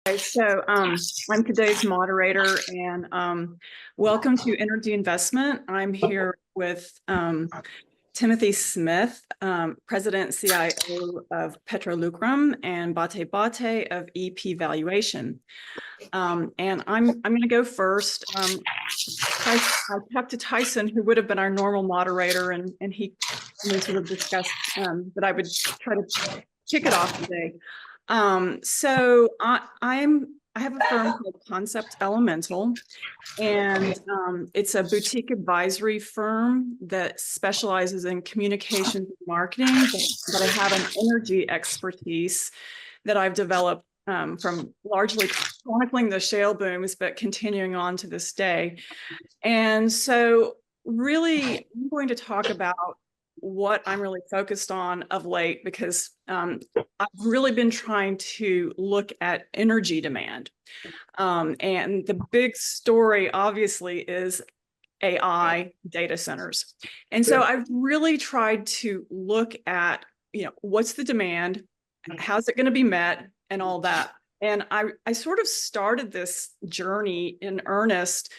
I'm today's moderator, and welcome to Energy Investment. I'm here with Timothy Smith, President and CIO of Petro Lucrum, and Bate of EP Valuation. And I'm going to go first. I talked to Tyson, who would have been our normal moderator, and he sort of discussed that I would try to kick it off today. I have a firm called Concept Elemental, and it's a boutique advisory firm that specializes in communications and marketing, but I have an energy expertise that I've developed from largely chronicling the shale booms, but continuing on to this day. And so really, I'm going to talk about what I'm really focused on of late, because I've really been trying to look at energy demand. And the big story, obviously, is AI data centers. And so I've really tried to look at, what's the demand, how's it going to be met, and all that. And I sort of started this journey in earnest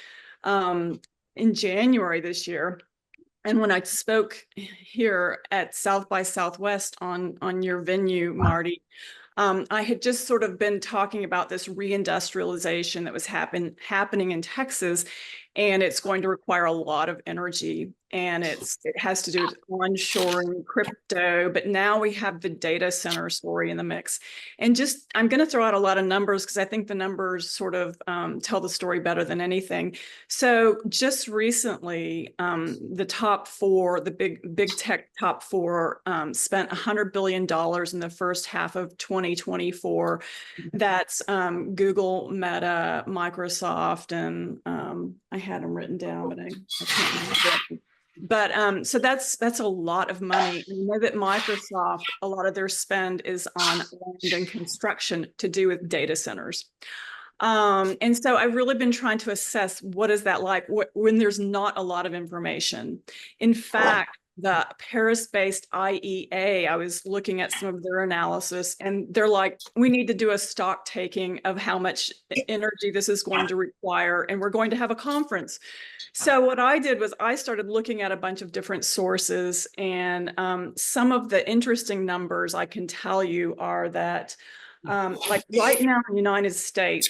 in January this year. And when I spoke here at South by Southwest on your venue, Marty, I had just sort of been talking about this reindustrialization that was happening in Texas, and it's going to require a lot of energy, and it has to do with onshoring, crypto, but now we have the data center story in the mix. And I'm going to throw out a lot of numbers because I think the numbers sort of tell the story better than anything. So just recently, the top four, the big tech top four, spent $100 billion in the first half of 2024. That's Google, Meta, Microsoft, and I had them written down, but I can't remember. But so that's a lot of money. And you know that Microsoft, a lot of their spend is on land and construction to do with data centers. And so I've really been trying to assess what is that like when there's not a lot of information. In fact, the Paris-based IEA, I was looking at some of their analysis, and they're like, we need to do a stock taking of how much energy this is going to require, and we're going to have a conference. So what I did was I started looking at a bunch of different sources, and some of the interesting numbers I can tell you are that like right now in the United States,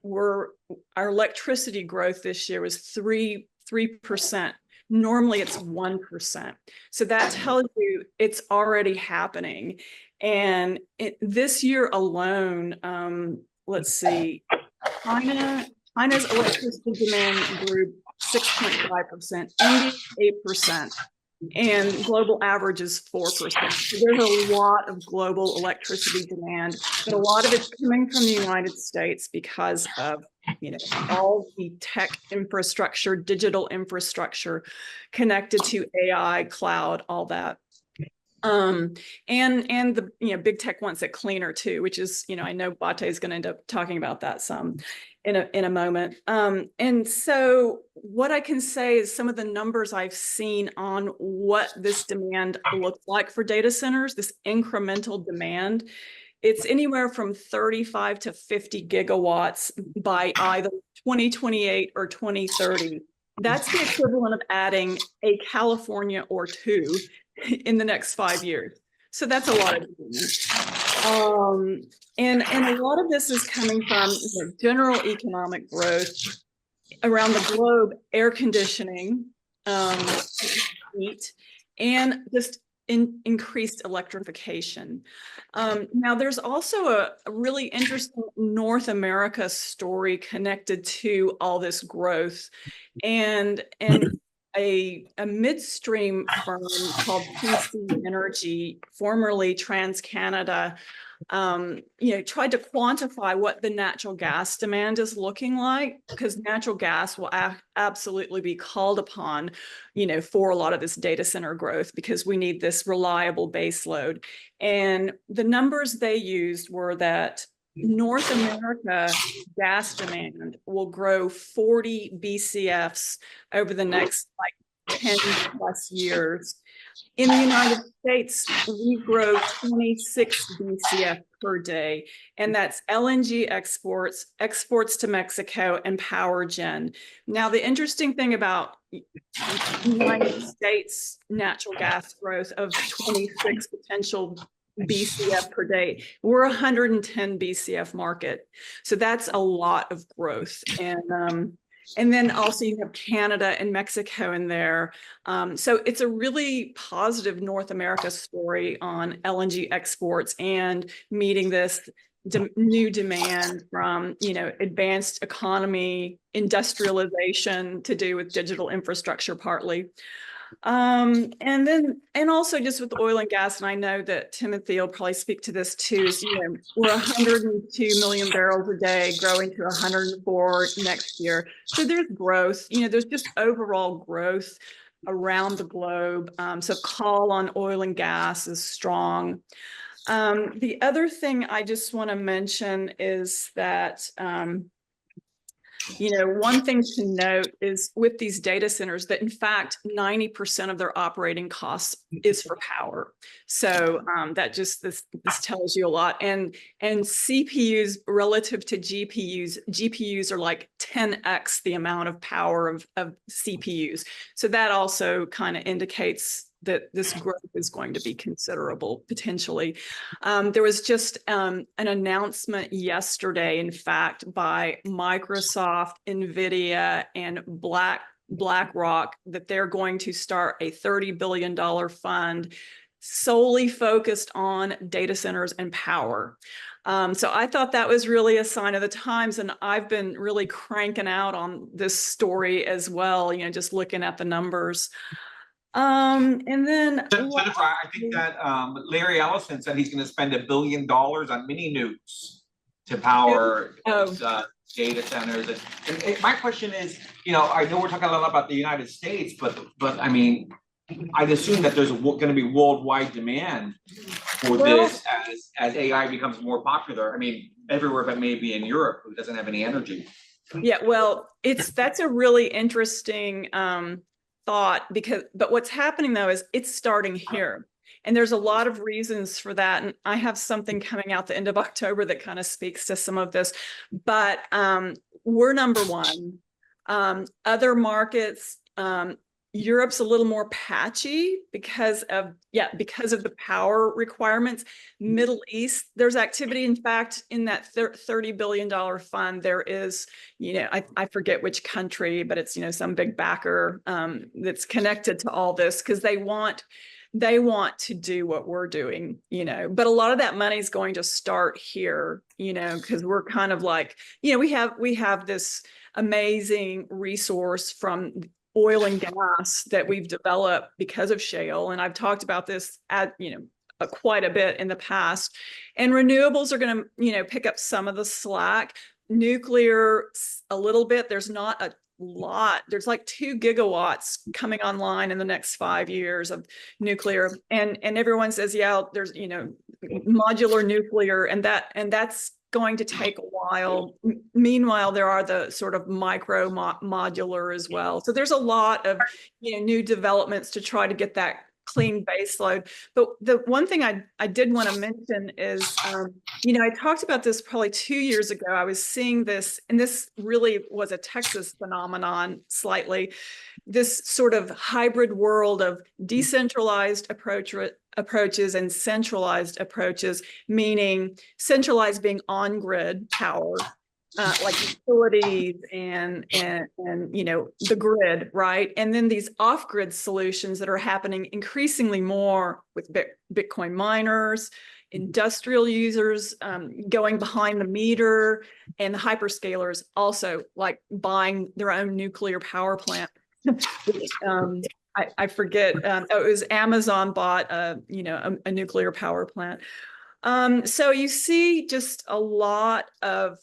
our electricity growth this year was 3%. Normally it's 1%. So that tells you it's already happening. And this year alone, let's see, China's electricity demand grew 6.5%, India 8%, and global average is 4%. So there's a lot of global electricity demand, but a lot of it's coming from the United States because of all the tech infrastructure, digital infrastructure connected to AI, cloud, all that. And the big tech wants it cleaner too, which is I know Bate is going to end up talking about that some in a moment. And so what I can say is some of the numbers I've seen on what this demand looks like for data centers, this incremental demand, it's anywhere from 35 to 50 gigawatts by either 2028 or 2030. That's the equivalent of adding a California or two in the next 5 years. So that's a lot of and a lot of this is coming from general economic growth around the globe, air conditioning, heat, and just increased electrification. Now, there's also a really interesting North America story connected to all this growth, and a midstream firm called PC Energy, formerly TransCanada, tried to quantify what the natural gas demand is looking like, because natural gas will absolutely be called upon, for a lot of this data center growth, because we need this reliable base load. And the numbers they used were that North America gas demand will grow 40 BCFs over the next 10 plus years. In the United States, we grow 26 BCF per day, and that's LNG exports, exports to Mexico, and power gen. Now, the interesting thing about United States natural gas growth of 26 potential BCF per day, we're 110 BCF market. So that's a lot of growth. And then also you have Canada and Mexico in there. So it's a really positive North America story on LNG exports and meeting this new demand from, advanced economy, industrialization to do with digital infrastructure partly. And also just with oil and gas, and I know that Timothy will probably speak to this too, is, we're 102 million barrels a day growing to 104 next year. So there's growth, there's just overall growth around the globe. So call on oil and gas is strong. The other thing I just want to mention is that, one thing to note is with these data centers that in fact 90% of their operating costs is for power. So that just this tells you a lot. And CPUs relative to GPUs are like 10x the amount of power of CPUs. So that also kind of indicates that this growth is going to be considerable potentially. There was just an announcement yesterday, in fact, by Microsoft, NVIDIA, and BlackRock that they're going to start a $30 billion fund solely focused on data centers and power. So I thought that was really a sign of the times, and I've been really cranking out on this story as well, just looking at the numbers. And then Jennifer, I think that Larry Ellison said he's going to spend $1 billion on mini nukes to power data centers. And my question is, I know we're talking a lot about the United States, but I mean, I'd assume that there's going to be worldwide demand for this as AI becomes more popular. I mean, everywhere but maybe in Europe, who doesn't have any energy. Yeah, well, that's a really interesting thought, but what's happening though is it's starting here, and there's a lot of reasons for that, and I have something coming out the end of October that kind of speaks to some of this, but we're number one. Other markets, Europe's a little more patchy because of the power requirements. Middle East, there's activity. In fact, in that $30 billion fund, there is, I forget which country, but it's, some big backer that's connected to all this because they want to do what we're doing, but a lot of that money is going to start here, because we're kind of like, we have this amazing resource from oil and gas that we've developed because of shale. And I've talked about this quite a bit in the past, and renewables are going to, pick up some of the slack. Nuclear, a little bit. There's not a lot. There's like 2 gigawatts coming online in the next 5 years of nuclear. And everyone says, yeah, there's, modular nuclear, and that's going to take a while. Meanwhile, there are the sort of micro modular as well. So there's a lot of new developments to try to get that clean baseload. But the one thing I did want to mention is, I talked about this probably 2 years ago. I was seeing this, and this really was a Texas phenomenon slightly, this sort of hybrid world of decentralized approaches and centralized approaches, meaning centralized being on-grid power, like utilities and the grid, right? And then these off-grid solutions that are happening increasingly more with Bitcoin miners, industrial users going behind the meter, and the hyperscalers also like buying their own nuclear power plant. I forget. It was Amazon bought a nuclear power plant. So you see just a lot of,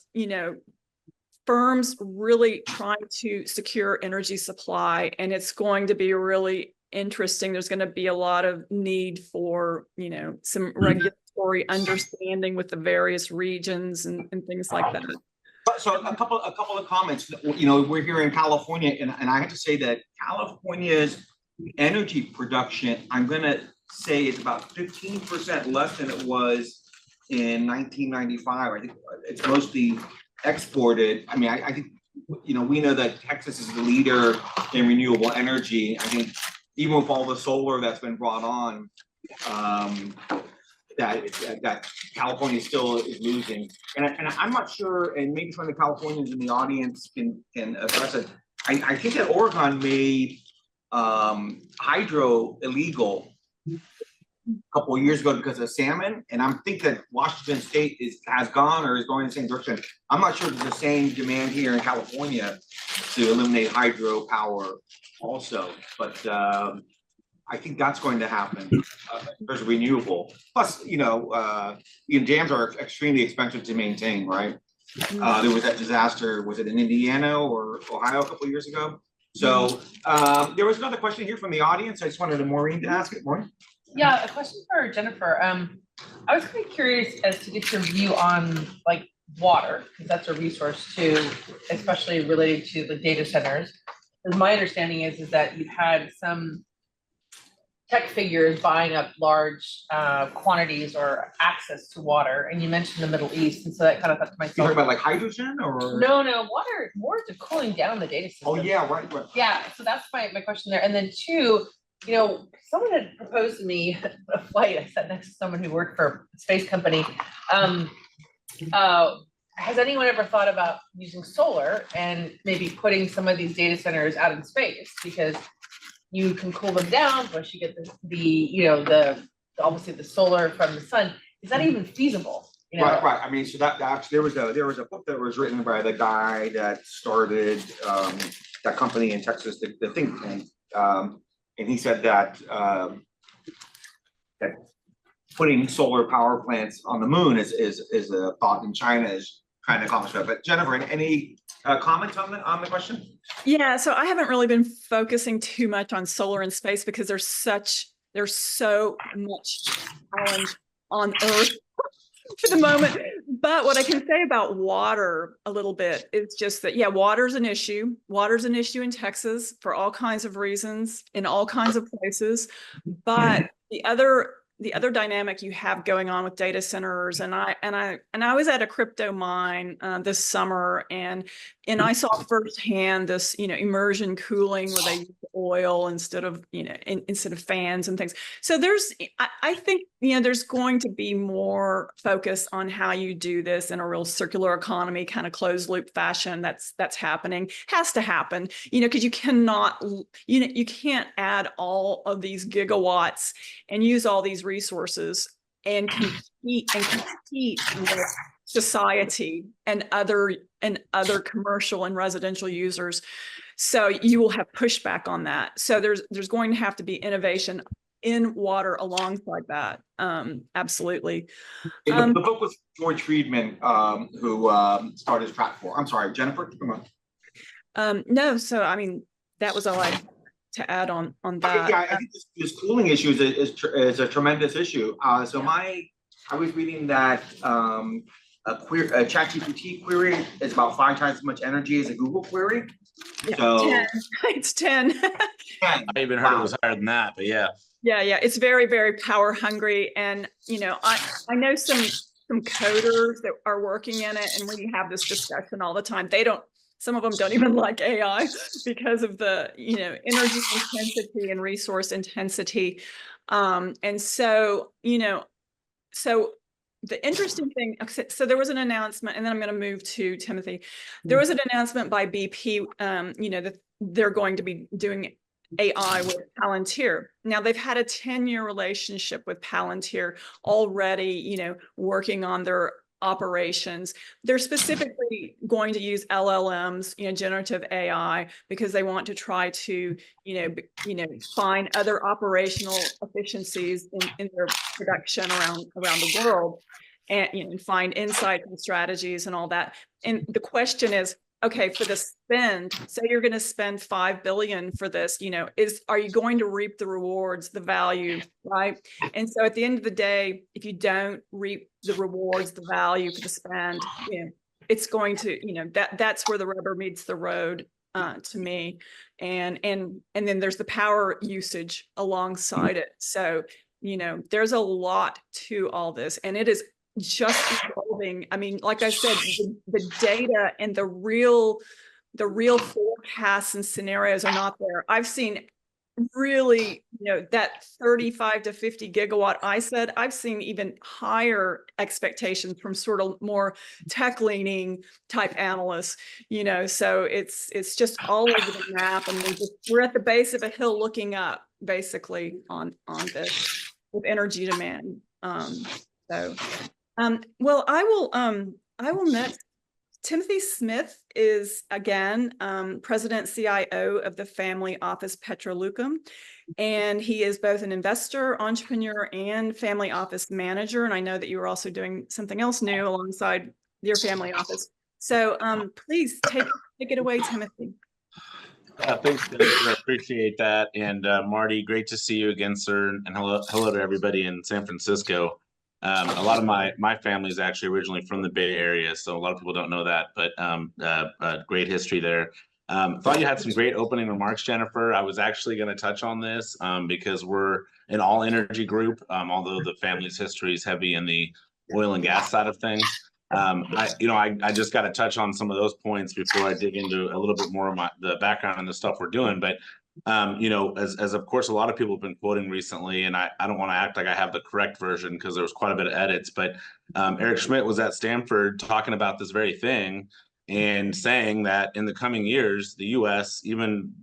firms really trying to secure energy supply, and it's going to be really interesting. There's going to be a lot of need for, some regulatory understanding with the various regions and things like that. So a couple of comments. We're here in California, and I have to say that California's energy production, I'm gonna say it's about 15% less than it was in 1995. I think it's mostly exported. I mean, I think, you know, we know that Texas is the leader in renewable energy. I think even with all the solar that's been brought on, that California still is losing. And I'm not sure, and maybe some of the Californians in the audience can address it. I think that Oregon made hydro illegal a couple of years ago because of salmon, and I'm thinking that Washington State has gone or is going in the same direction. I'm not sure there's the same demand here in California to eliminate hydropower also, but I think that's going to happen. There's renewable. Plus, you know, dams are extremely expensive to maintain, right? There was that disaster, was it in Indiana or Ohio a couple of years ago? So there was another question here from the audience. I just wanted Maureen to ask it. Maureen? Yeah, a question for Jennifer. I was kind of curious as to get your view on like water, because that's a resource too, especially related to the data centers. As my understanding is that you've had some tech figures buying up large quantities or access to water, and you mentioned the Middle East, and so that kind of thought to myself. You're talking about like hydrogen or? No, water, more to cooling down the data system. Oh yeah, right. Yeah, so that's my question there. And then two, you know, someone had proposed to me a flight. I sat next to someone who worked for a space company. Has anyone ever thought about using solar and maybe putting some of these data centers out in space, because you can cool them down, plus you get the you know, the obviously the solar from the sun. Is that even feasible? You know? Right. I mean, so that actually there was a book that was written by the guy that started that company in Texas, the think tank, and he said that that putting solar power plants on the moon is a thought in China is trying to accomplish that. But Jennifer, any comments on the question? Yeah, so I haven't really been focusing too much on solar and space because there's so much challenge on Earth for the moment. But what I can say about water a little bit is just that, yeah, water's an issue. Water's an issue in Texas for all kinds of reasons in all kinds of places. But the other dynamic you have going on with data centers, and I was at a crypto mine this summer, and I saw firsthand this, you know, immersion cooling where they use oil instead of, you know, instead of fans and things. So I think, you know, there's going to be more focus on how you do this in a real circular economy kind of closed loop fashion. That's happening, has to happen, you know, because you cannot, you know, you can't add all of these gigawatts and use all these resources and compete with society and other commercial and residential users. So you will have pushback on that. So there's going to have to be innovation in water alongside that. Absolutely. The book was George Friedman, who started his platform. I'm sorry, Jennifer, come on. No, so I mean, that was all I had to add on that. Yeah, I think this cooling issue is a tremendous issue. So I was reading that a ChatGPT query is about 5 times as much energy as a Google query. Yeah, so 10. It's 10. 10. I even heard it was higher than that, but yeah. Yeah, it's very, very power hungry. And, you know, I know some coders that are working in it, and we have this discussion all the time. Some of them don't even like AI because of the, you know, energy intensity and resource intensity. And so, you know, so the interesting thing, so there was an announcement, and then I'm going to move to Timothy. There was an announcement by BP, you know, that they're going to be doing AI with Palantir. Now they've had a 10-year relationship with Palantir already, you know, working on their operations. They're specifically going to use LLMs, you know, generative AI, because they want to try to, you know, find other operational efficiencies in their production around the world, and, you know, find insights and strategies and all that. And the question is, okay, for the spend, so you're going to spend $5 billion for this, you know, are you going to reap the rewards, the value, right? And so at the end of the day, if you don't reap the rewards, the value for the spend, you know, it's going to, you know, that's where the rubber meets the road to me. And then there's the power usage alongside it. So, you know, there's a lot to all this, and it is just evolving. I mean, like I said, the data and the real forecasts and scenarios are not there. I've seen really, you know, that 35 to 50 gigawatt, I've seen even higher expectations from sort of more tech leaning type analysts, you know, so it's just all over the map, and we're at the base of a hill looking up basically on this with energy demand. Well, I will next. Timothy Smith is, again, President CIO of the family office Petro Lucrum, and he is both an investor, entrepreneur, and family office manager. And I know that you are also doing something else new alongside your family office. So please take it away, Timothy. Thanks, Jennifer. I appreciate that. And Marty, great to see you again, sir. And hello to everybody in San Francisco. A lot of my family is actually originally from the Bay Area, so a lot of people don't know that, but great history there. Thought you had some great opening remarks, Jennifer. I was actually going to touch on this because we're an all energy group, although the family's history is heavy in the oil and gas side of things. I just got to touch on some of those points before I dig into a little bit more of the background and the stuff we're doing. But as of course a lot of people have been quoting recently, and I don't want to act like I have the correct version because there was quite a bit of edits, but Eric Schmidt was at Stanford talking about this very thing and saying that in the coming years, the US, even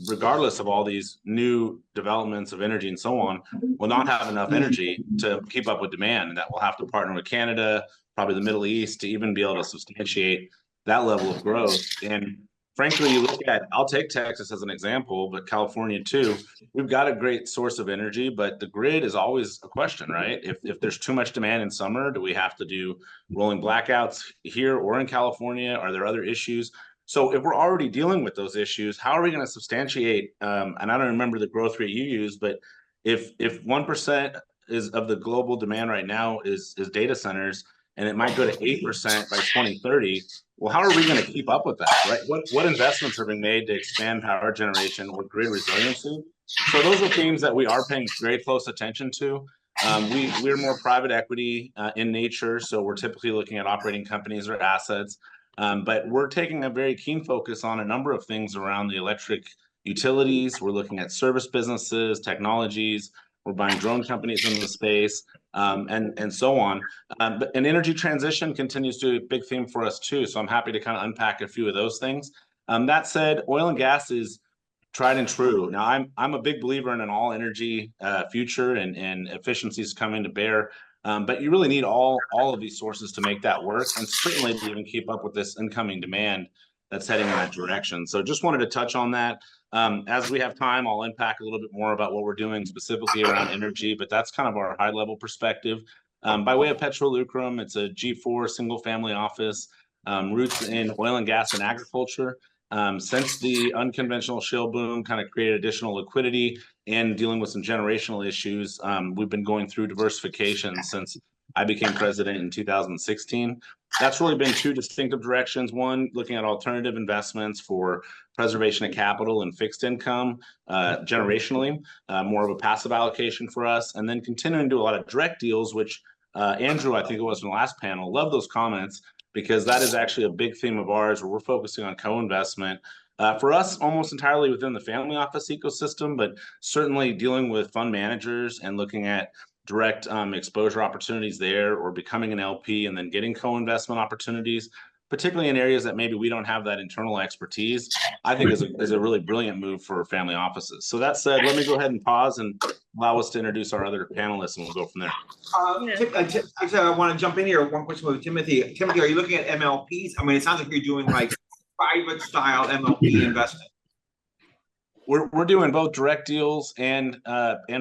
regardless of all these new developments of energy and so on, will not have enough energy to keep up with demand, and that we'll have to partner with Canada, probably the Middle East, to even be able to substantiate that level of growth. And frankly, you look at, I'll take Texas as an example, but California too, we've got a great source of energy, but the grid is always a question, right? If there's too much demand in summer, do we have to do rolling blackouts here or in California? Are there other issues? So if we're already dealing with those issues, how are we going to substantiate, and I don't remember the growth rate you use, but if 1% is of the global demand right now is data centers, and it might go to 8% by 2030, well, how are we going to keep up with that, right? What investments are being made to expand power generation or grid resiliency? So those are themes that we are paying very close attention to. We're more private equity in nature, so we're typically looking at operating companies or assets, but we're taking a very keen focus on a number of things around the electric utilities. We're looking at service businesses, technologies. We're buying drone companies in the space, and so on. But an energy transition continues to be a big theme for us too. So I'm happy to kind of unpack a few of those things. That said, oil and gas is tried and true. Now I'm a big believer in an all energy future and efficiencies coming to bear. But you really need all of these sources to make that work, and certainly to even keep up with this incoming demand that's heading in that direction. So just wanted to touch on that. As we have time, I'll unpack a little bit more about what we're doing specifically around energy, but that's kind of our high level perspective. By way of Petro Lucrum, it's a G4 single family office, roots in oil and gas and agriculture. Since the unconventional shale boom kind of created additional liquidity and dealing with some generational issues, we've been going through diversification since I became president in 2016. That's really been two distinctive directions. One, looking at alternative investments for preservation of capital and fixed income generationally, more of a passive allocation for us, and then continuing to do a lot of direct deals, which Andrew, I think it was in the last panel, love those comments, because that is actually a big theme of ours where we're focusing on co-investment. For us, almost entirely within the family office ecosystem, but certainly dealing with fund managers and looking at direct exposure opportunities there, or becoming an LP and then getting co-investment opportunities, particularly in areas that maybe we don't have that internal expertise, I think is a really brilliant move for family offices. So that said, let me go ahead and pause and allow us to introduce our other panelists, and we'll go from there. Actually, I want to jump in here. One question with Timothy. Timothy, are you looking at MLPs? I mean, it sounds like you're doing like private style MLP investment. We're doing both direct deals and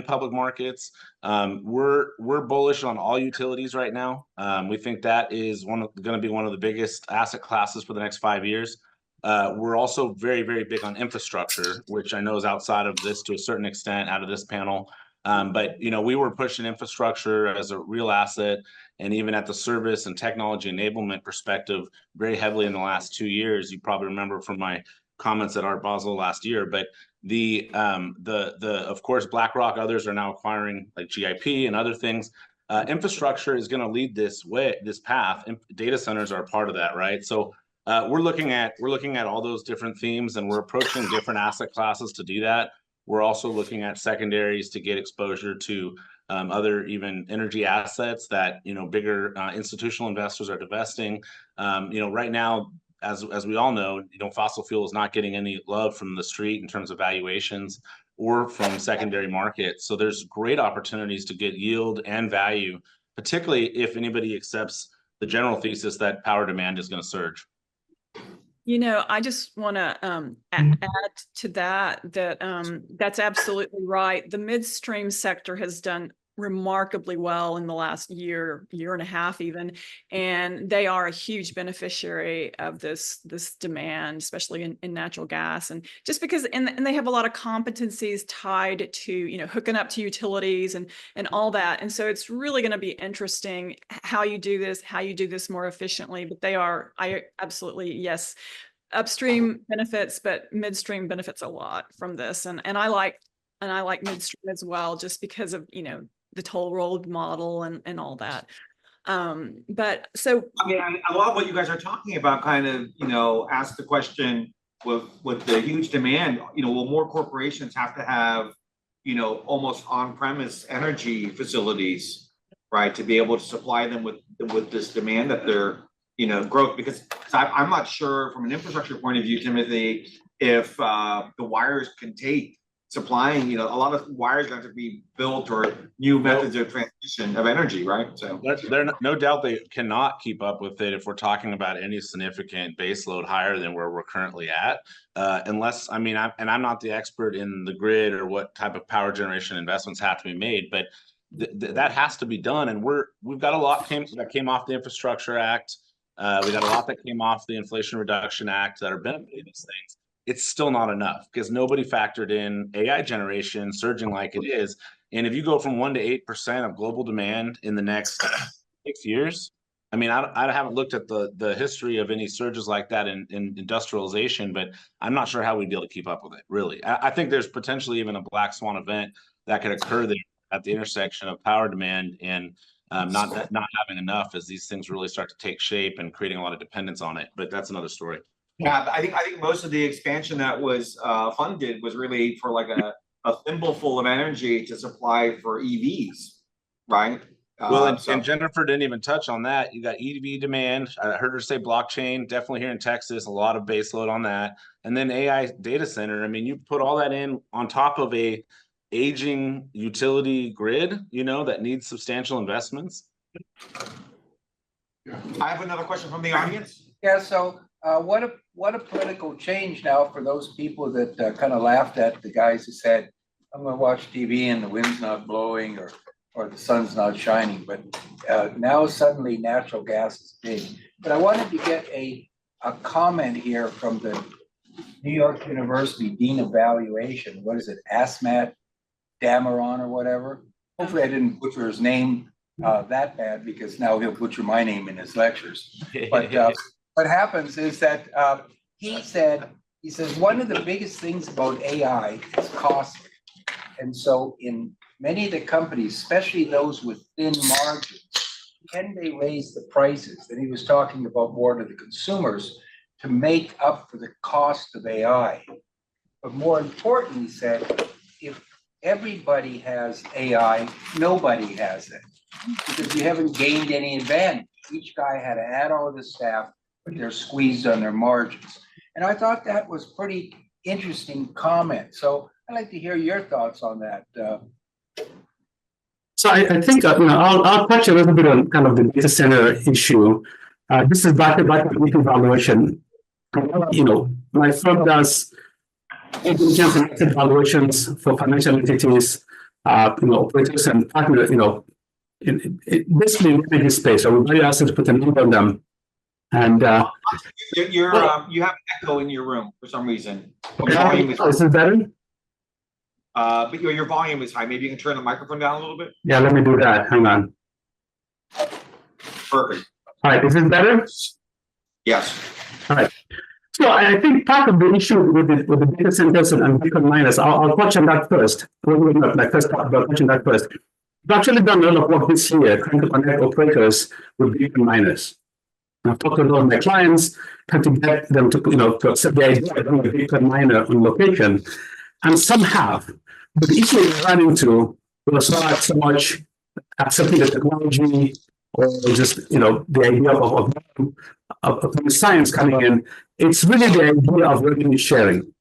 public markets. We're bullish on all utilities right now. We think that is going to be one of the biggest asset classes for the next 5 years. We're also very, very big on infrastructure, which I know is outside of this to a certain extent, out of this panel. But we were pushing infrastructure as a real asset, and even at the service and technology enablement perspective, very heavily in the last 2 years. You probably remember from my comments at Art Basel last year, but the of course BlackRock, others are now acquiring like GIP and other things. Infrastructure is going to lead this path, and data centers are a part of that, right? So we're looking at all those different themes, and we're approaching different asset classes to do that. We're also looking at secondaries to get exposure to other even energy assets that, you know, bigger institutional investors are divesting. You know, right now, as we all know, you know, fossil fuel is not getting any love from the street in terms of valuations or from secondary markets. So there's great opportunities to get yield and value, particularly if anybody accepts the general thesis that power demand is going to surge. You know, I just want to add to that that's absolutely right. The midstream sector has done remarkably well in the last year and a half even, and they are a huge beneficiary of this demand, especially in natural gas. And just because and they have a lot of competencies tied to, you know, hooking up to utilities and all that. And so it's really going to be interesting how you do this more efficiently. But I absolutely, yes, upstream benefits, but midstream benefits a lot from this. And I like midstream as well, just because of, you know, the toll road model and all that. But so I mean, I love what you guys are talking about, kind of, you know, ask the question with the huge demand, you know, will more corporations have to have, you know, almost on-premise energy facilities, right, to be able to supply them with this demand that they're, you know, growth? Because I'm not sure from an infrastructure point of view, Timothy, if the wires can take supplying, you know, a lot of wires going to be built or new methods of transmission of energy, right? So there no doubt they cannot keep up with it if we're talking about any significant baseload higher than where we're currently at, unless, I mean, I'm not the expert in the grid or what type of power generation investments have to be made, but that has to be done. And we've got a lot that came off the Infrastructure Act. We got a lot that came off the Inflation Reduction Act that are benefiting these things. It's still not enough because nobody factored in AI generation surging like it is. And if you go from 1% to 8% of global demand in the next 6 years, I mean, I haven't looked at the history of any surges like that in industrialization, but I'm not sure how we'd be able to keep up with it, really. I think there's potentially even a black swan event that could occur there at the intersection of power demand and not having enough as these things really start to take shape and creating a lot of dependence on it. But that's another story. yeah, I think most of the expansion that was funded was really for like a thimbleful of energy to supply for EVs, right? Well, and Jennifer didn't even touch on that. You got EV demand. I heard her say blockchain, definitely here in Texas, a lot of baseload on that. And then AI data center. I mean, you put all that in on top of a aging utility grid, you know, that needs substantial investments. I have another question from the audience. Yeah, so what a political change now for those people that kind of laughed at the guys who said, I'm going to watch TV and the wind's not blowing or the sun's not shining. But now suddenly natural gas is big. But I wanted to get a comment here from the New York University Dean of Valuation. What is it, Asmat Dameron or whatever? Hopefully I didn't butcher his name that bad, because now he'll butcher my name in his lectures. But what happens is that he says one of the biggest things about AI is cost. And so in many of the companies, especially those with thin margins, can they raise the prices? And he was talking about more to the consumers to make up for the cost of AI. But more important, he said, if everybody has AI, nobody has it, because you haven't gained any advantage. Each guy had to add all of his staff, but they're squeezed on their margins. And I thought that was pretty interesting comment. So I'd like to hear your thoughts on that. So I think I'll touch a little bit on kind of the data center issue. This is back to valuation. My firm does intelligence and asset valuations for financial entities, operators and partners. Basically in the energy space. So we value assets, put a number on them, and you have an echo in your room for some reason. Is it better? But your volume is high. Maybe you can turn the microphone down a little bit. Yeah, let me do that. Hang on. Perfect. All right, is it better? Yes. All right. So I think part of the issue with the data centers and Bitcoin miners, I'll touch on that first. My first part about touching that first. We've actually done a lot of work this year trying to connect operators with Bitcoin miners. I've talked to a lot of my clients, trying to get them to accept the idea of having a Bitcoin miner on location. And some have. But the issue we ran into was not so much accepting the technology or just, the idea of the science coming in. It's really the idea of revenue sharing.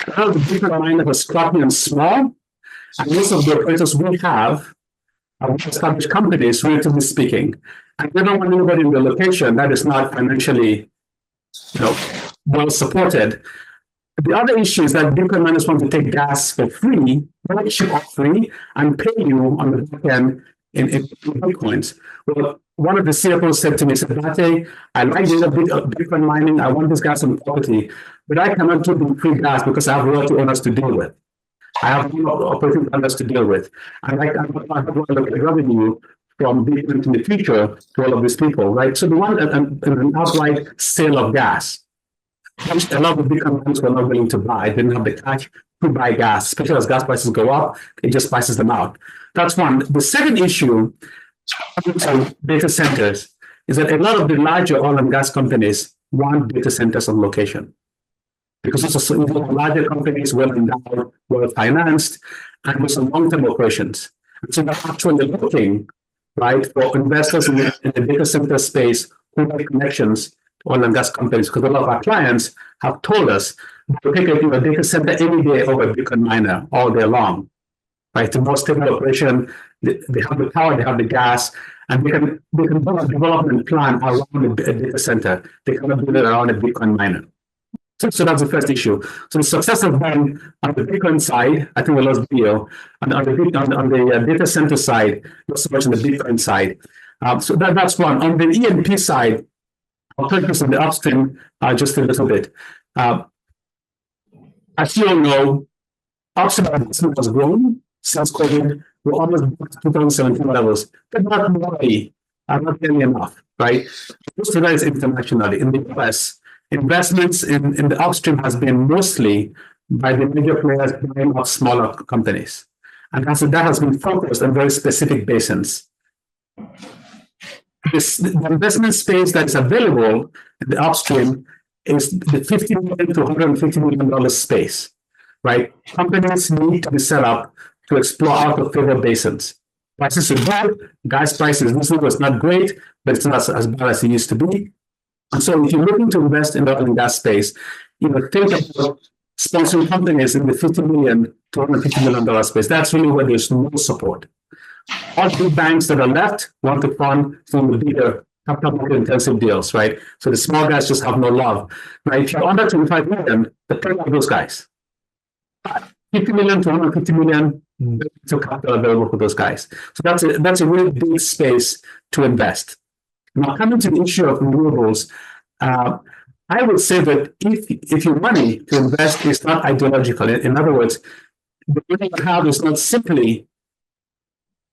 A lot of the Bitcoin miners are scrappy and small, and most of the operators we have are established companies, relatively speaking. And they don't want anybody in the location that is not financially, well supported. The other issue is that Bitcoin miners want to take gas for free, ship off free, and pay you on the back end in Bitcoins. Well, one of the CFOs said to me, Bate, I like the Bitcoin mining, I want this gas on property, but I cannot give them free gas because I have royalty owners to deal with. I have operating partners to deal with. And I have the revenue from Bitcoin in the future to all of these people, right? So the one an outright sale of gas, which a lot of Bitcoin miners were not willing to buy, didn't have the cash to buy gas, especially as gas prices go up, it just prices them out. That's one. The second issue on data centers is that a lot of the larger oil and gas companies want data centers on location. Because it's a larger companies, well endowed, well financed, and with some long-term operations. And so they're actually looking, right, for investors in the data center space who have connections to oil and gas companies. Because a lot of our clients have told us they'll take a data center any day over a Bitcoin miner all day long. Right, it's a more stable operation. They have the power, they have the gas, and they can build a development plan around a data center. They cannot build it around a Bitcoin miner. So that's the first issue. So the success of them on the Bitcoin side, I think we lost video, and on the data center side, not so much on the Bitcoin side. So that's one. On the E&P side, I'll touch this on the upstream just a little bit. As you all know, upstream investment has grown since COVID. We're almost back to 2017 levels, but not nearly enough, right? Most of that is internationally. In the US, investments in the upstream has been mostly by the major players buying up smaller companies. And that has been focused on very specific basins. The investment space that is available in the upstream is the $50 million to $150 million space, right? Companies need to be set up to explore out of favor basins. Prices are good, gas prices this was not great, but it's not as bad as it used to be. And so if you're looking to invest in the oil and gas space, think about sponsoring companies in the $50 million to $150 million space. That's really where there's no support. All big banks that are left want to fund some of the bigger capital market intensive deals, right? So the small guys just have no love. Right? If you're under 25 million, the pay of those guys. 50 million to 150 million to capital available for those guys. So that's a really big space to invest. Now, coming to the issue of renewables, I would say that if your money to invest is not ideological, in other words, the money you have is not simply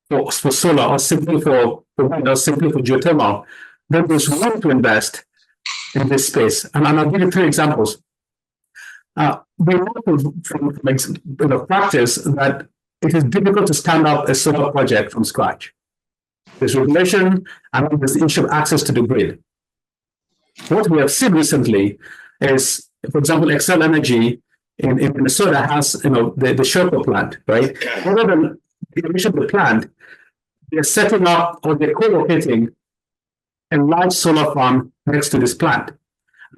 for solar or simply for wind or simply for geothermal, then there's room to invest in this space. And I'll give you 3 examples. We know from practice that it is difficult to stand up a solar project from scratch. There's regulation and there's the issue of access to the grid. What we have seen recently is, for example, Excel Energy in Minnesota has the Sherpa plant, right? Rather than the emission of the plant, they're setting up or they're co-locating a large solar farm next to this plant.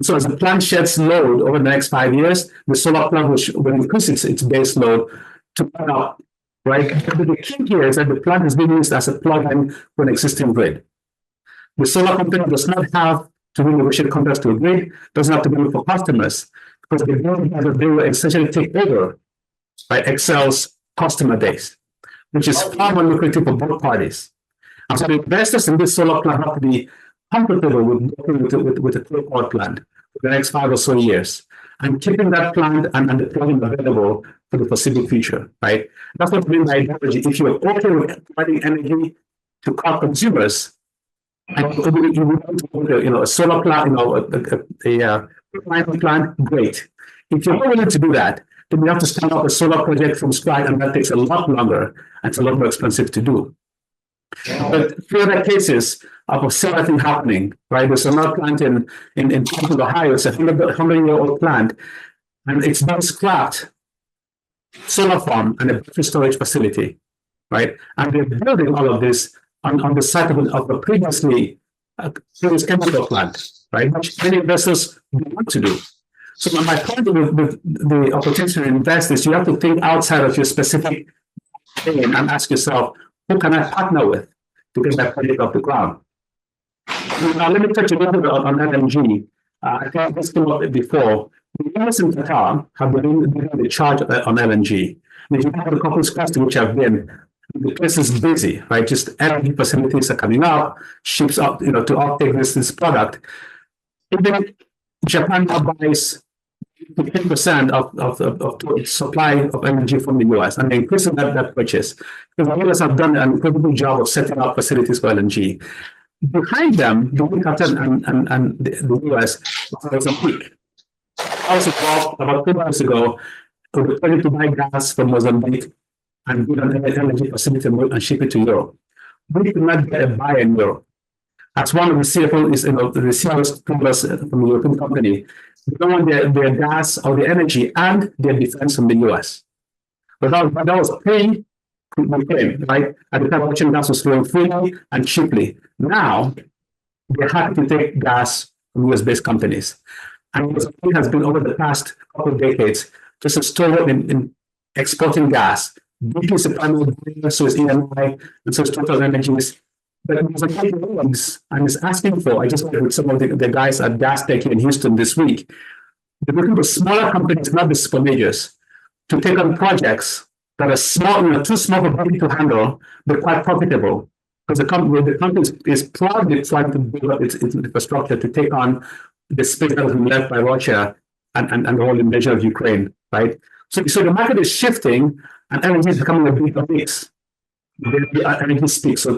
So as the plant sheds load over the next 5 years, the solar plant will increase its base load to run up, right? But the key here is that the plant is being used as a plug-in for an existing grid. The solar company does not have to renegotiate contracts to a grid, doesn't have to do it for customers, because they will essentially take over by Excel's customer base, which is far more lucrative for both parties. And so the investors in this solar plant have to be comfortable with working with a power plant for the next 5 or so years and keeping that plant and the plugin available for the foreseeable future, right? That's what I mean by ideology. If you're okay with providing energy to car consumers, and you want to put a solar plant, Plant, great. If you're not willing to do that, then you have to stand up a solar project from scratch, and that takes a lot longer and it's a lot more expensive to do. But further cases of a similar thing happening, right? There's a solar plant in Cleveland, Ohio. It's a 100-year-old plant, and it's been scrapped solar farm and a battery storage facility, right? And they're building all of this on the site of a previous chemical plant, right? Which many investors want to do. So my point with the opportunity to invest is you have to think outside of your specific thing and ask yourself, who can I partner with to get that project off the ground? Now, let me touch a little bit on LNG. I think this came up before. The US and Qatar have been leading the charge on LNG. And if you have a couple of spots to which I've been, the place is busy, right? Just LNG facilities are coming up, ships up, to uptake this product. Even Japan now buys 10% of the supply of LNG from the US, and they're increasing that purchase because the US have done an incredible job of setting up facilities for LNG. Behind them, the week after and the US, there's a peak. I was involved about 2 months ago. We were planning to buy gas from Mozambique and build an LNG facility and ship it to Europe. We did not get a buy in Europe. As one of the CFOs, the CFOs from the European company, they don't want their gas or the energy and their defense from the US. But that was pre-Ukraine, right? At the time, Russian gas was flowing freely and cheaply. Now, they're happy to take gas from US-based companies. And it has been over the past couple of decades just a story in exporting gas. BP is a primary buyer, so is ENI, and so is Total Energies. But Mozambique needs and is asking for, I just met with some of the guys at Gas Tech in Houston this week. They're looking for smaller companies, not the super majors, to take on projects that are small, too small for BP to handle, but quite profitable. Because the company is proudly trying to build up its infrastructure to take on the space that has been left by Russia and the whole invasion of Ukraine, right? So the market is shifting, and energy is becoming a bigger mix. Energy speaks, so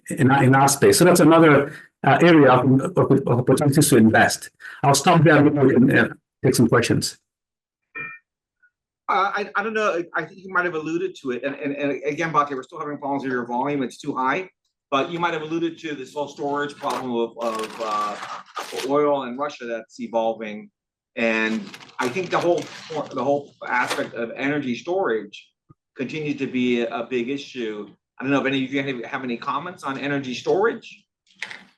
in our space. So that's another area of opportunities to invest. I'll stop there and we can take some questions. I don't know. I think you might have alluded to it, and again, Bate, we're still having problems with your volume. It's too high, but you might have alluded to this whole storage problem of oil in Russia that's evolving, and I think the whole aspect of energy storage continues to be a big issue. I don't know if any of you have any comments on energy storage.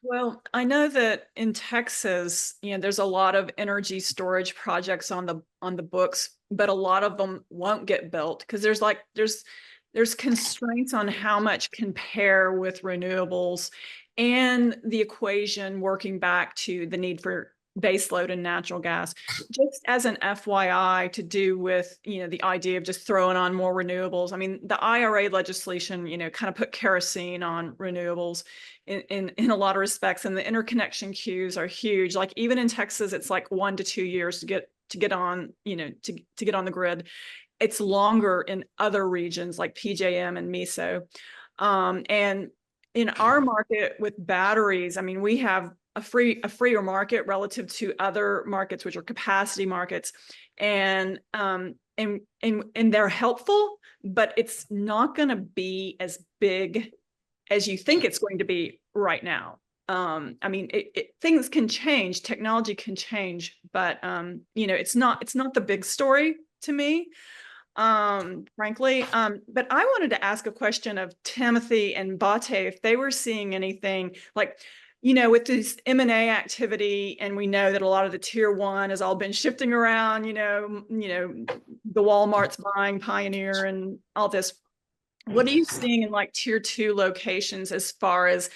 Well, I know that in Texas, there's a lot of energy storage projects on the books, but a lot of them won't get built because there's constraints on how much can pair with renewables and the equation working back to the need for baseload and natural gas. Just as an FYI to do with, the idea of just throwing on more renewables. I mean, the IRA legislation, kind of put kerosene on renewables in a lot of respects, and the interconnection queues are huge. Like even in Texas, it's like 1 to 2 years to get on, to get on the grid. It's longer in other regions like PJM and MISO. And in our market with batteries, I mean, we have a freer market relative to other markets, which are capacity markets, and they're helpful, but it's not going to be as big as you think it's going to be right now. I mean, things can change, technology can change, but it's not the big story to me, frankly. But I wanted to ask a question of Timothy and Bate if they were seeing anything like, with this M&A activity, and we know that a lot of the tier 1 has all been shifting around, the Walmart's buying Pioneer and all this. What are you seeing in like tier 2 locations as far as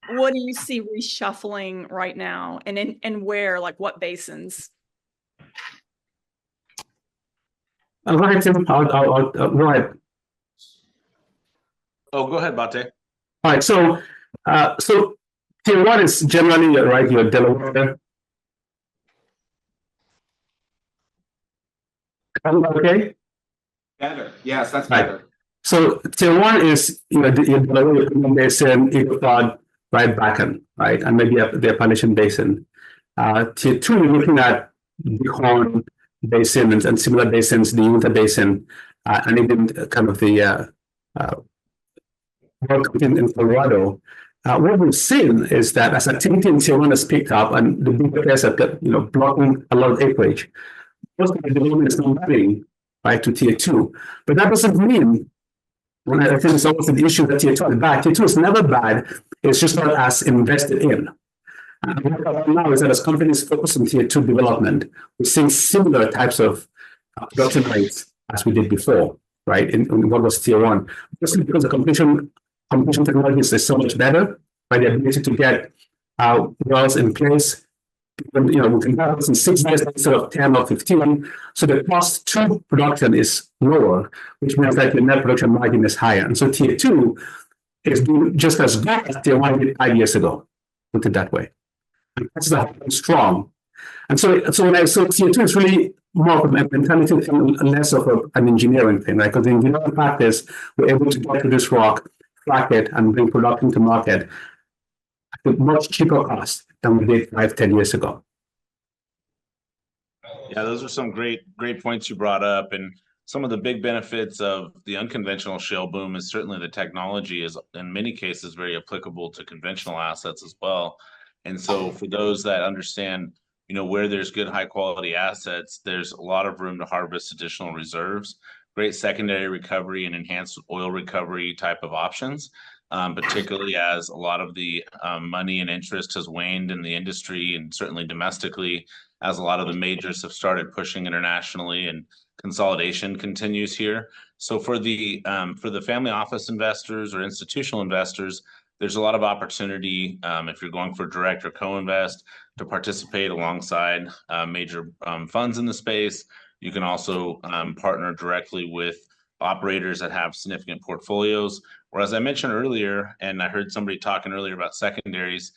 what do you see reshuffling right now, and where, like what basins? Go ahead, Tim. I'll go ahead. Oh, go ahead, Bate. All right, so tier 1 is generally your Delaware. Okay. Better, yes, that's Right. better. So tier 1 is your Delaware Basin, IvyFON, right, Bakken, right, and maybe the Appalachian Basin. Tier 2, we're looking at the Horn Basin and similar basins, the Uinta Basin, and even kind of the work in Colorado. What we've seen is that as activity in Tier 1 has picked up and the big players have got, blocking a lot of acreage, most of the development is not moving right to Tier 2. But that doesn't mean, when I think it's always an issue that Tier 2 is bad. Tier 2 is never bad, it's just not as invested in. And what I now is that as companies focus on Tier 2 development, we're seeing similar types of production rates as we did before, right, in what was Tier 1. Just because the completion technology is so much better, by the ability to get wells in place. We can do this in 6 years instead of 10 or 15. So the cost to production is lower, which means that the net production margin is higher. And so Tier 2 is doing just as good as Tier 1 did 5 years ago, put it that way. And that's strong. And so Tier 2 is really more of a mentality thing and less of an engineering thing, right? Because in engineering practice, we're able to get to this rock, frack it, and bring production to market at a much cheaper cost than we did 5-10 years ago. Yeah, those are some great points you brought up. And some of the big benefits of the unconventional shale boom is certainly the technology is in many cases very applicable to conventional assets as well. And so for those that understand, where there's good high quality assets, there's a lot of room to harvest additional reserves, great secondary recovery and enhanced oil recovery type of options. Particularly as a lot of the money and interest has waned in the industry and certainly domestically, as a lot of the majors have started pushing internationally and consolidation continues here. So for the family office investors or institutional investors, there's a lot of opportunity if you're going for direct or co-invest to participate alongside major funds in the space. You can also partner directly with operators that have significant portfolios. Or as I mentioned earlier, and I heard somebody talking earlier about secondaries,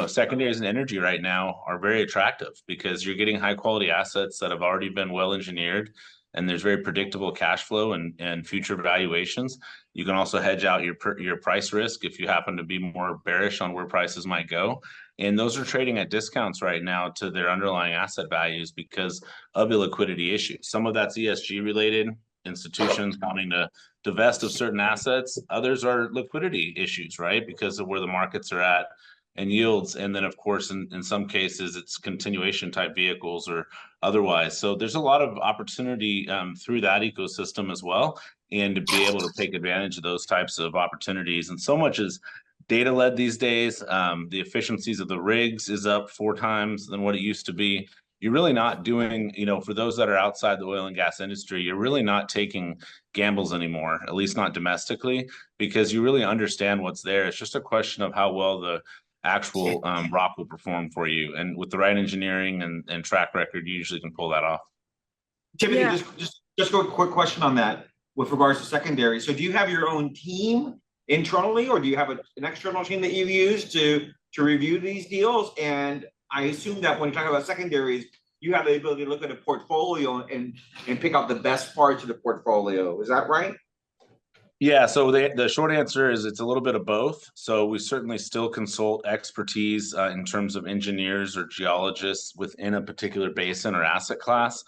secondaries in energy right now are very attractive because you're getting high quality assets that have already been well engineered, and there's very predictable cash flow and future valuations. You can also hedge out your price risk if you happen to be more bearish on where prices might go. And those are trading at discounts right now to their underlying asset values because of illiquidity issues. Some of that's ESG related, institutions wanting to divest of certain assets. Others are liquidity issues, right? Because of where the markets are at and yields. And then of course, in some cases, it's continuation type vehicles or otherwise. So there's a lot of opportunity through that ecosystem as well. And to be able to take advantage of those types of opportunities. And so much is data led these days. The efficiencies of the rigs is up 4 times than what it used to be. You're really not doing, for those that are outside the oil and gas industry, you're really not taking gambles anymore, at least not domestically, because you really understand what's there. It's just a question of how well the actual rock will perform for you. And with the right engineering and track record, you usually can pull that off. Timothy, just go a quick question on that with regards to secondary. So do you have your own team internally, or do you have an external team that you use to review these deals? And I assume that when you're talking about secondaries, you have the ability to look at a portfolio and pick out the best parts of the portfolio. Is that right? Yeah, so the short answer is it's a little bit of both. So we certainly still consult expertise in terms of engineers or geologists within a particular basin or asset class.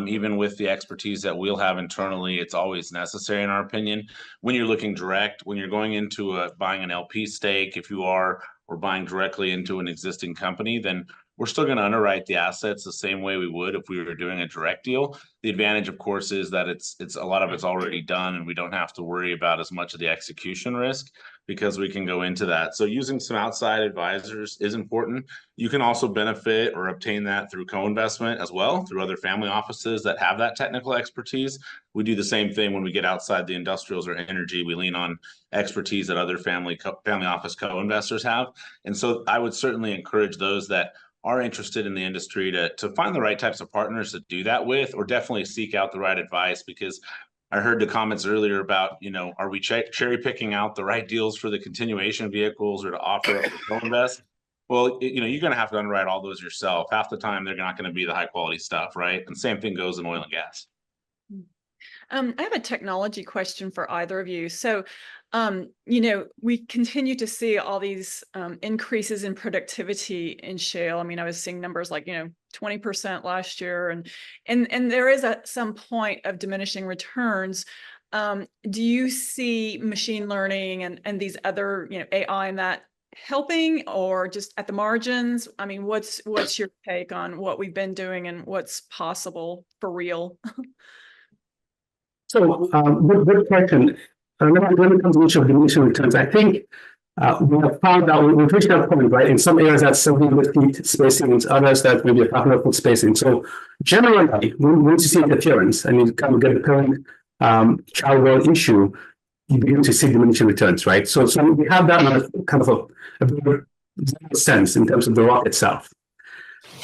Even with the expertise that we'll have internally, it's always necessary in our opinion. When you're looking direct, when you're going into buying an LP stake, if you are, or buying directly into an existing company, then we're still going to underwrite the assets the same way we would if we were doing a direct deal. The advantage, of course, is that it's a lot of it's already done, and we don't have to worry about as much of the execution risk because we can go into that. So using some outside advisors is important. You can also benefit or obtain that through co-investment as well, through other family offices that have that technical expertise. We do the same thing when we get outside the industrials or energy. We lean on expertise that other family office co-investors have. And so I would certainly encourage those that are interested in the industry to find the right types of partners to do that with, or definitely seek out the right advice, because I heard the comments earlier about, are we cherry picking out the right deals for the continuation vehicles or to offer up to co-invest? Well, you're going to have to underwrite all those yourself. Half the time, they're not going to be the high quality stuff, right? And same thing goes in oil and gas. I have a technology question for either of you. So, we continue to see all these increases in productivity in shale. I mean, I was seeing numbers like, 20% last year, and there is at some point of diminishing returns. Do you see machine learning and these other, AI and that helping, or just at the margins? I mean, what's your take on what we've been doing and what's possible for real? So, good question. When it comes to issue of diminishing returns, I think we have found out, we've reached that point, right? In some areas that's 700 feet spacing, in others that maybe a 500-foot spacing. So generally, once you see interference and you kind of get the current child well issue, you begin to see diminishing returns, right? So we have that in a kind of a sense in terms of the rock itself.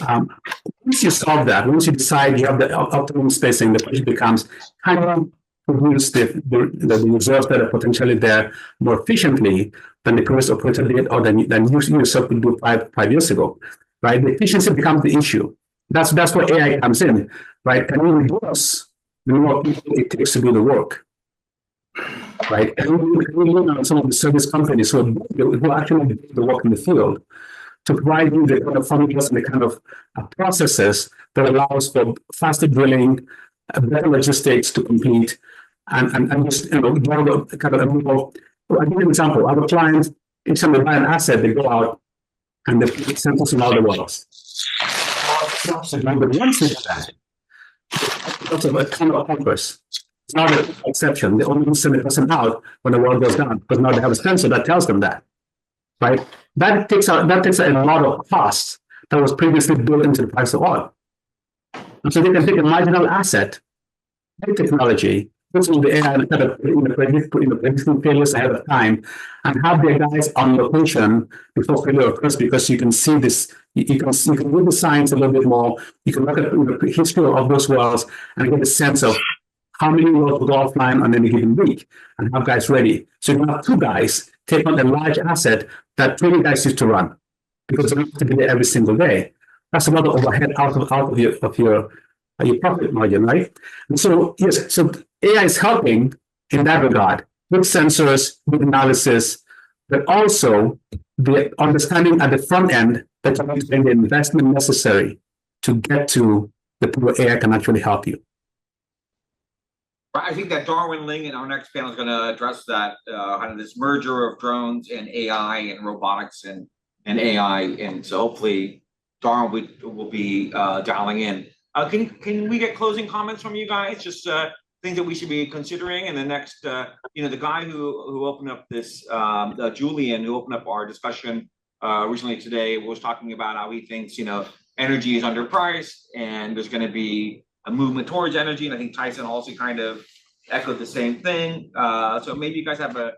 Once you solve that, once you decide you have the optimum spacing, the question becomes how do you produce the reserves that are potentially there more efficiently than the previous operator did, or than you yourself could do five years ago, right? The efficiency becomes the issue. That's where AI comes in, right? Can we reduce the number of people it takes to do the work, right? And we lean on some of the service companies who actually do the work in the field to provide you the kind of formulas and the kind of processes that allows for faster drilling, better logistics to complete, and just kind of a more. I'll give you an example. Our clients, each time they buy an asset, they go out and they put samples in all the wells. But once they do that, it's a kind of purpose. It's not an exception. They only send the person out when the well goes down, because now they have a sensor that tells them that, right? That takes a lot of costs that was previously built into the price of oil. And so they can take a marginal asset, big technology, put some of the AI predicting failures ahead of time, and have their guys on location before failure occurs, because you can see this, you can read the science a little bit more, you can look at the history of those wells and get a sense of how many wells will go offline on any given week and have guys ready. So you can have two guys take on a large asset that 20 guys used to run, because they have to be there every single day. That's a lot of overhead out of your profit margin, right? And so, yes, so AI is helping in that regard with sensors, with analysis, but also the understanding at the front end that you need to make the investment necessary to get to the point where AI can actually help you. I think that Darwin Ling in our next panel is going to address that kind of this merger of drones and AI and robotics and AI, and so hopefully Darwin will be dialing in. Can we get closing comments from you guys? Just things that we should be considering. And the next, the guy who opened up this, Julian, who opened up our discussion recently today, was talking about how he thinks energy is underpriced and there's going to be a movement towards energy, and I think Tyson also kind of echoed the same thing. So maybe you guys have a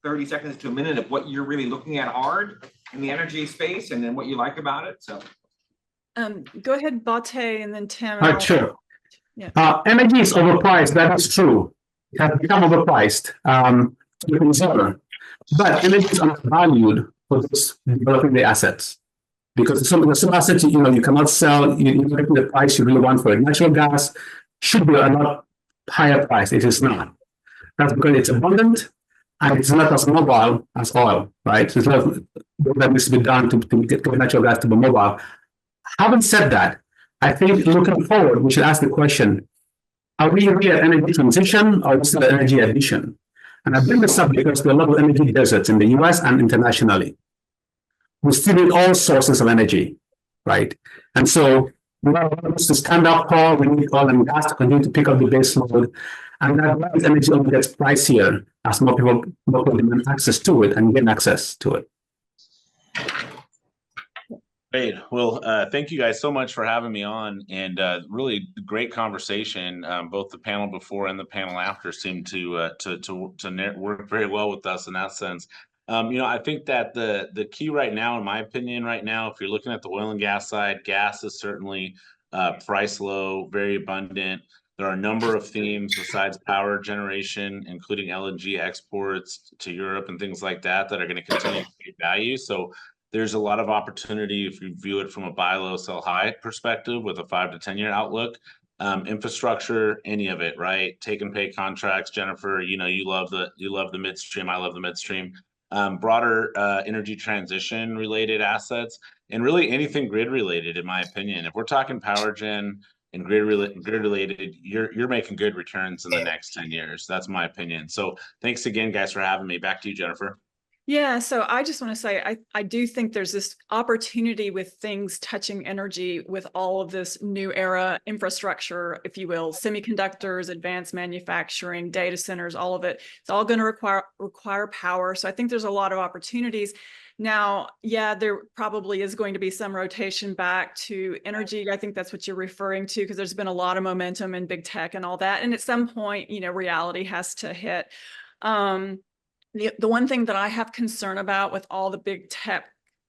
30 seconds to a minute of what you're really looking at hard in the energy space, and then what you like about it. So go ahead, Bate, and then Tim. Sure. Yeah. Energy is overpriced. That is true. It has become overpriced to the consumer, but energy is undervalued for those developing the assets. Because some assets, you cannot sell, you're not getting the price you really want for it. Natural gas should be a lot higher price. It is not. That's because it's abundant and it's not as mobile as oil, right? So it's not that needs to be done to get natural gas to be mobile. Having said that, I think looking forward, we should ask the question, are we really at energy transition, or is it still energy addition? And I bring this up because there are a lot of energy deserts in the US and internationally. We still need all sources of energy, right? And so we want to stand up tall. We need oil and gas to continue to pick up the base load, and that energy only gets pricier as more people demand access to it and gain access to it. Great. Well, thank you guys so much for having me on, and really great conversation. Both the panel before and the panel after seemed to work very well with us in that sense. I think that the key right now, in my opinion, right now, if you're looking at the oil and gas side, gas is certainly price low, very abundant. There are a number of themes besides power generation, including LNG exports to Europe and things like that are going to continue to create value. So there's a lot of opportunity if you view it from a buy low, sell high perspective with a 5 to 10 year outlook. infrastructure, any of it, right? Take and pay contracts. Jennifer, you know, you love the midstream. I love the midstream. Broader energy transition related assets, and really anything grid related, in my opinion. If we're talking power gen and grid related, you're making good returns in the next 10 years. That's my opinion. So thanks again, guys, for having me. Back to you, Jennifer. Yeah, so I just want to say, I do think there's this opportunity with things touching energy with all of this new era infrastructure, if you will, semiconductors, advanced manufacturing, data centers, all of it. It's all going to require power. So I think there's a lot of opportunities. Now, yeah, there probably is going to be some rotation back to energy. I think that's what you're referring to, because there's been a lot of momentum in big tech and all that. And at some point, you know, reality has to hit. The one thing that I have concern about with all the big tech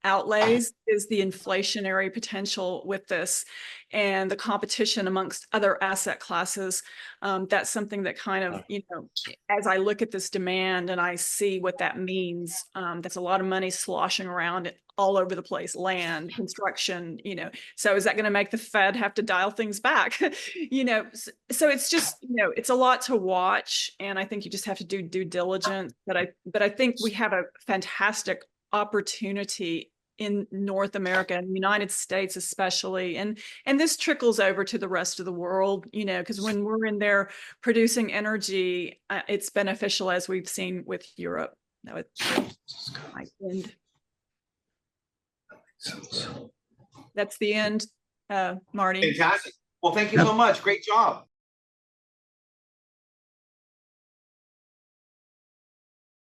outlays is the inflationary potential with this and the competition amongst other asset classes. That's something that kind of, you know, as I look at this demand and I see what that means, that's a lot of money sloshing around all over the place, land, construction, you know. So is that going to make the Fed have to dial things back? You know, so it's just, you know, it's a lot to watch, and I think you just have to do due diligence. But I think we have a fantastic opportunity in North America and the United States especially, and this trickles over to the rest of the world, you know, because when we're in there producing energy, it's beneficial, as we've seen with Europe. That would my end. That's the end, Marty. Fantastic. Well, thank you so much. Great job.